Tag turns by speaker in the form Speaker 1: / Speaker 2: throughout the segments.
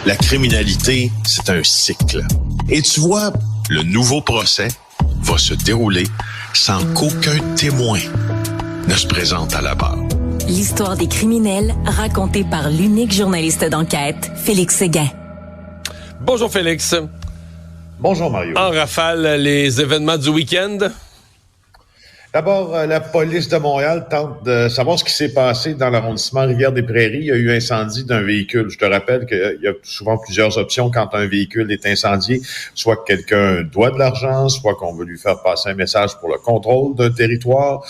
Speaker 1: La criminalité, c'est un cycle. Et tu vois, le nouveau procès va se dérouler sans qu'aucun témoin ne se présente à la barre.
Speaker 2: L'histoire des criminels racontée par l'unique journaliste d'enquête, Félix Séguin.
Speaker 3: Bonjour Félix.
Speaker 4: Bonjour Mario.
Speaker 3: En rafale, les événements du week-end?
Speaker 4: D'abord, la police de Montréal tente de savoir ce qui s'est passé dans l'arrondissement Rivière-des-Prairies. Il y a eu incendie d'un véhicule. Je te rappelle qu'il y a souvent plusieurs options quand un véhicule est incendié. Soit que quelqu'un doit de l'argent, soit qu'on veut lui faire passer un message pour le contrôle d'un territoire,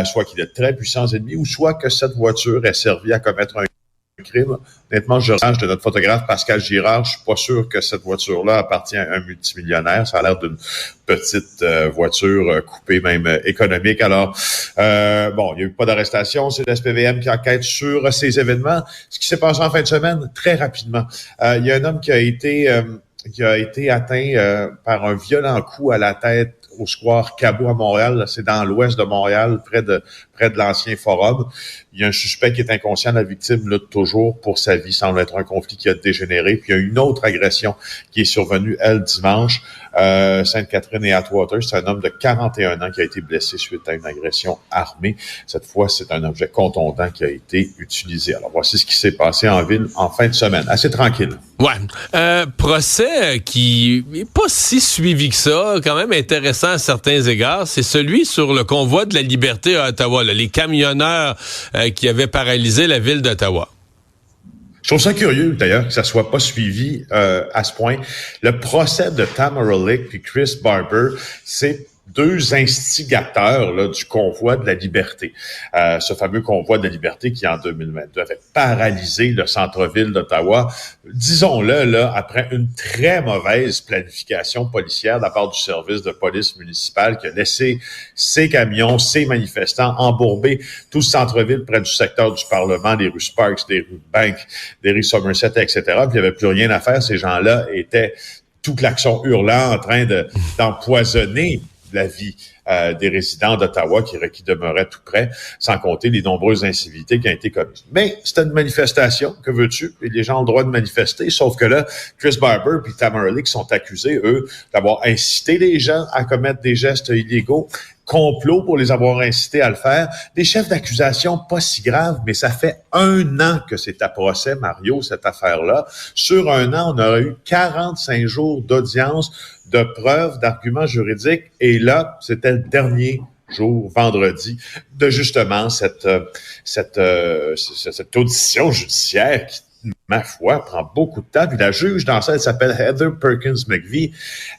Speaker 4: soit qu'il a de très puissants ennemis, ou soit que cette voiture est servie à commettre un crime. Honnêtement, je rage de notre photographe Pascal Girard. Je suis pas sûr que cette voiture-là appartient à un multimillionnaire. Ça a l'air d'une petite voiture coupée même économique. Alors, il n'y a eu pas d'arrestation. C'est le SPVM qui enquête sur ces événements. Ce qui s'est passé en fin de semaine, très rapidement. Il y a un homme qui a été atteint par un violent coup à la tête au square Cabot à Montréal. C'est dans l'ouest de Montréal, près de l'ancien forum. Il y a un suspect qui est inconscient. La victime lutte toujours pour sa vie. Semble être un conflit qui a dégénéré. Puis il y a une autre agression qui est survenue, elle, dimanche. Sainte-Catherine et Atwater. C'est un homme de 41 ans qui a été blessé suite à une agression armée. Cette fois, c'est un objet contondant qui a été utilisé. Alors, voici ce qui s'est passé en ville en fin de semaine. Assez tranquille.
Speaker 3: Ouais. Procès qui est pas si suivi que ça, quand même intéressant à certains égards. C'est celui sur le convoi de la liberté à Ottawa, là, les camionneurs qui avaient paralysé la ville d'Ottawa.
Speaker 4: Je trouve ça curieux, d'ailleurs, que ça soit pas suivi à ce point. Le procès de Tamara Lik et Chris Barber, c'est deux instigateurs là, du convoi de la liberté. Ce fameux convoi de la liberté qui, en 2022, avait paralysé le centre-ville d'Ottawa. Disons-le, là, après une très mauvaise planification policière de la part du service de police municipale qui a laissé ses camions, ses manifestants embourber tout le centre-ville près du secteur du Parlement, des rues Sparks, des rues Bank, des rues Somerset, etc. Puis il n'y avait plus rien à faire. Ces gens-là étaient tout klaxon hurlant en train d'empoisonner la vie des résidents d'Ottawa qui demeuraient tout près, sans compter les nombreuses incivilités qui ont été commises. Mais c'était une manifestation, que veux-tu? Et les gens ont le droit de manifester, sauf que là, Chris Barber et Tamara Lik sont accusés, eux, d'avoir incité les gens à commettre des gestes illégaux, complot pour les avoir incités à le faire. Des chefs d'accusation pas si graves, mais ça fait 1 an que c'est à procès, Mario, cette affaire-là. Sur 1 an, on aurait eu 45 jours d'audience, de preuves, d'arguments juridiques. Et là, c'était le dernier jour, vendredi, de justement cette audition judiciaire qui, ma foi, prend beaucoup de temps. Puis la juge dans ça, elle s'appelle Heather Perkins McVie.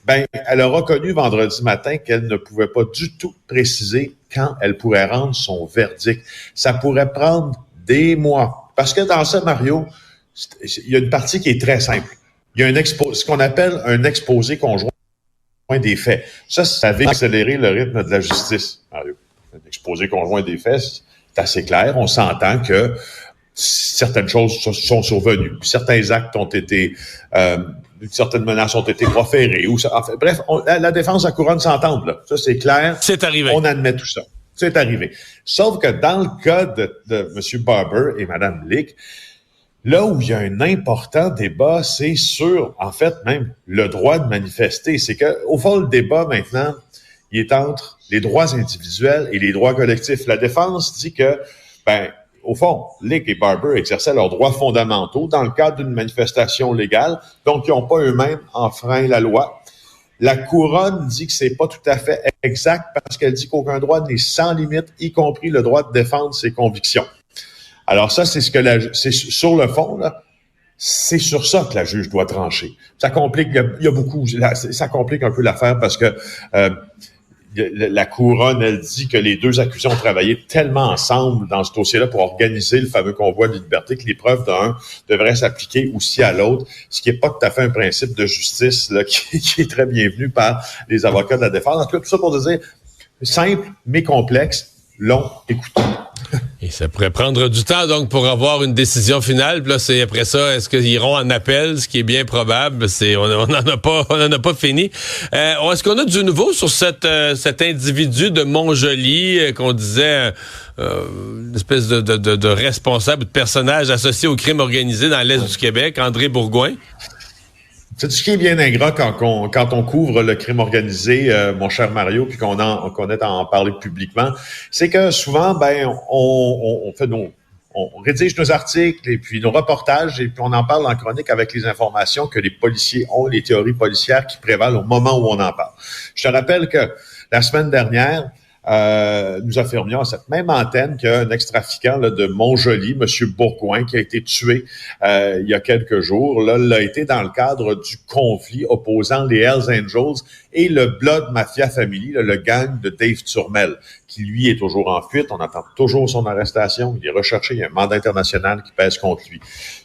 Speaker 4: Elle a reconnu vendredi matin qu'elle ne pouvait pas du tout préciser quand elle pourrait rendre son verdict. Ça pourrait prendre des mois. Parce que dans ça, Mario, il y a une partie qui est très simple. Il y a ce qu'on appelle un exposé conjoint des faits. Ça va accélérer le rythme de la justice, Mario. Un exposé conjoint des faits, c'est assez clair. On s'entend que certaines choses sont survenues, certains actes ont été, certaines menaces ont été proférées. Bref, la défense, la couronne s'entendent, là. Ça, c'est clair.
Speaker 3: C'est arrivé.
Speaker 4: On admet tout ça. C'est arrivé. Sauf que dans le cas de M. Barber et Mme Lik, là où il y a un important débat, c'est sur, en fait, même le droit de manifester. C'est que, au fond, le débat, maintenant, il est entre les droits individuels et les droits collectifs. La défense dit que, au fond, Lik et Barber exerçaient leurs droits fondamentaux dans le cadre d'une manifestation légale, donc ils n'ont pas eux-mêmes enfreint la loi. La couronne dit que c'est pas tout à fait exact parce qu'elle dit qu'aucun droit n'est sans limite, y compris le droit de défendre ses convictions. Alors ça, c'est c'est sur le fond, là, c'est sur ça que la juge doit trancher. Ça complique, ça complique un peu l'affaire parce que la couronne, elle dit que les deux accusés ont travaillé tellement ensemble dans ce dossier-là pour organiser le fameux convoi de liberté que les preuves d'un devraient s'appliquer aussi à l'autre, ce qui n'est pas tout à fait un principe de justice là, qui est très bienvenu par les avocats de la défense. En tout cas, tout ça pour dire simple mais complexe, long et coûteux.
Speaker 3: Et ça pourrait prendre du temps, donc, pour avoir une décision finale. Puis là, c'est après ça, est-ce qu'ils iront en appel, ce qui est bien probable. On n'en a pas fini. Est-ce qu'on a du nouveau sur cet individu de Montjoly qu'on disait une espèce de responsable, de personnage associé au crime organisé dans l'Est du Québec, André Bourgouin?
Speaker 4: C'est ce qui est bien ingrat quand on couvre le crime organisé, mon cher Mario, puis qu'on est à en parler publiquement, c'est que souvent, on rédige nos articles et puis nos reportages et puis on en parle en chronique avec les informations que les policiers ont, les théories policières qui prévalent au moment où on en parle. Je te rappelle que la semaine dernière, nous affirmions à cette même antenne qu'un ex-trafiquant de Montjoly, M. Bourgouin, qui a été tué il y a quelques jours, l'a été dans le cadre du conflit opposant les Hells Angels et le Blood Mafia Family, le gang de Dave Turmel, qui lui est toujours en fuite. On attend toujours son arrestation. Il est recherché. Il y a un mandat international qui pèse contre lui.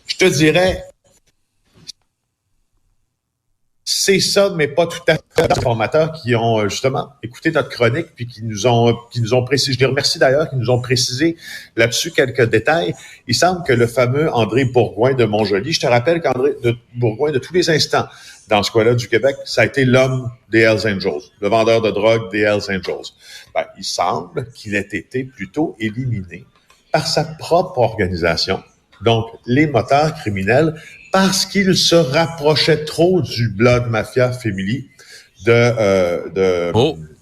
Speaker 4: Je te dirais, c'est ça, mais pas tout à fait les informateurs qui ont justement écouté notre chronique puis qui nous ont précisé. Je les remercie d'ailleurs qui nous ont précisé là-dessus quelques détails. Il semble que le fameux André Bourgouin de Montjoly, je te rappelle qu'André Bourgouin, de tous les instants, dans ce coin-là du Québec, ça a été l'homme des Hells Angels, le vendeur de drogue des Hells Angels. Il semble qu'il ait été plutôt éliminé par sa propre organisation, donc les moteurs criminels, parce qu'il se rapprochait trop du Blood Mafia Family de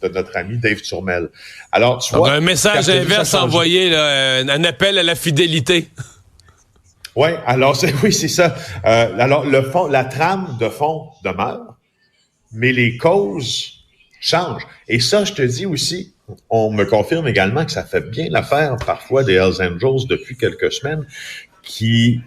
Speaker 4: notre ami Dave Turmel. Alors, tu vois,
Speaker 3: un message inverse envoyé, là, un appel à la fidélité.
Speaker 4: Oui, alors c'est ça. Alors la trame de fond demeure, mais les causes changent. Et ça, je te dis aussi, on me confirme également que ça fait bien l'affaire parfois des Hells Angels depuis quelques semaines, qui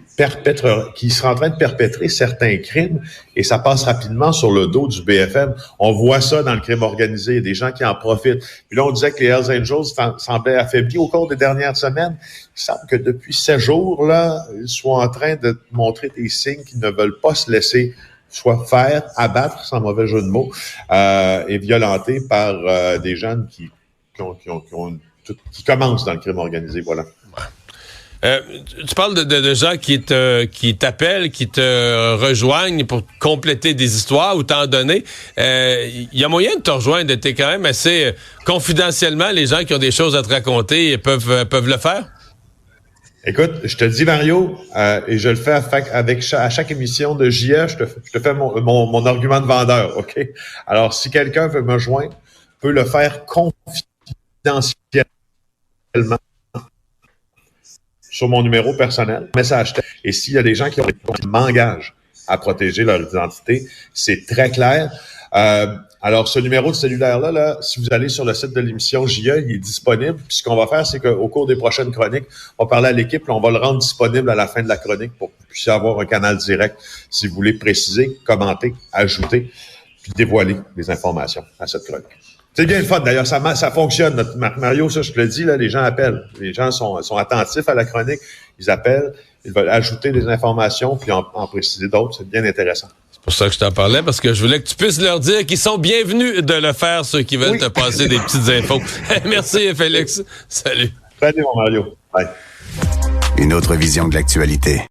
Speaker 4: sera en train de perpétrer certains crimes et ça passe rapidement sur le dos du BFM. On voit ça dans le crime organisé, il y a des gens qui en profitent. Puis là, on disait que les Hells Angels semblaient affaiblis au cours des dernières semaines. Il semble que depuis 7 jours, là, ils soient en train de montrer des signes qu'ils ne veulent pas se laisser soit faire, abattre, sans mauvais jeu de mots, et violenter par des jeunes qui commencent dans le crime organisé, voilà.
Speaker 3: Tu parles de gens qui t'appellent, qui te rejoignent pour compléter des histoires ou t'en donner. Il y a moyen de te rejoindre. T'es quand même assez confidentiellement, les gens qui ont des choses à te raconter peuvent le faire?
Speaker 4: Écoute, je te dis, Mario, et je le fais à chaque émission de JE, je te fais mon argument de vendeur, OK? Alors, si quelqu'un veut me joindre, peut le faire confidentiellement sur mon numéro personnel, message texte. Et s'il y a des gens qui m'engagent à protéger leur identité, c'est très clair. Alors, ce numéro de cellulaire-là, si vous allez sur le site de l'émission JE, il est disponible. Puis ce qu'on va faire, c'est qu'au cours des prochaines chroniques, on va parler à l'équipe, puis on va le rendre disponible à la fin de la chronique pour que vous puissiez avoir un canal direct si vous voulez préciser, commenter, ajouter, puis dévoiler des informations à cette chronique. C'est bien le fun, d'ailleurs, ça fonctionne. Mario, ça, je te le dis, là, les gens appellent. Les gens sont attentifs à la chronique. Ils appellent, ils veulent ajouter des informations, puis en préciser d'autres. C'est bien intéressant.
Speaker 3: C'est pour ça que je t'en parlais, parce que je voulais que tu puisses leur dire qu'ils sont bienvenus de le faire, ceux qui veulent te passer des petites infos. Merci, Félix. Salut.
Speaker 4: Salut, mon Mario. Bye.
Speaker 5: Une autre vision de l'actualité.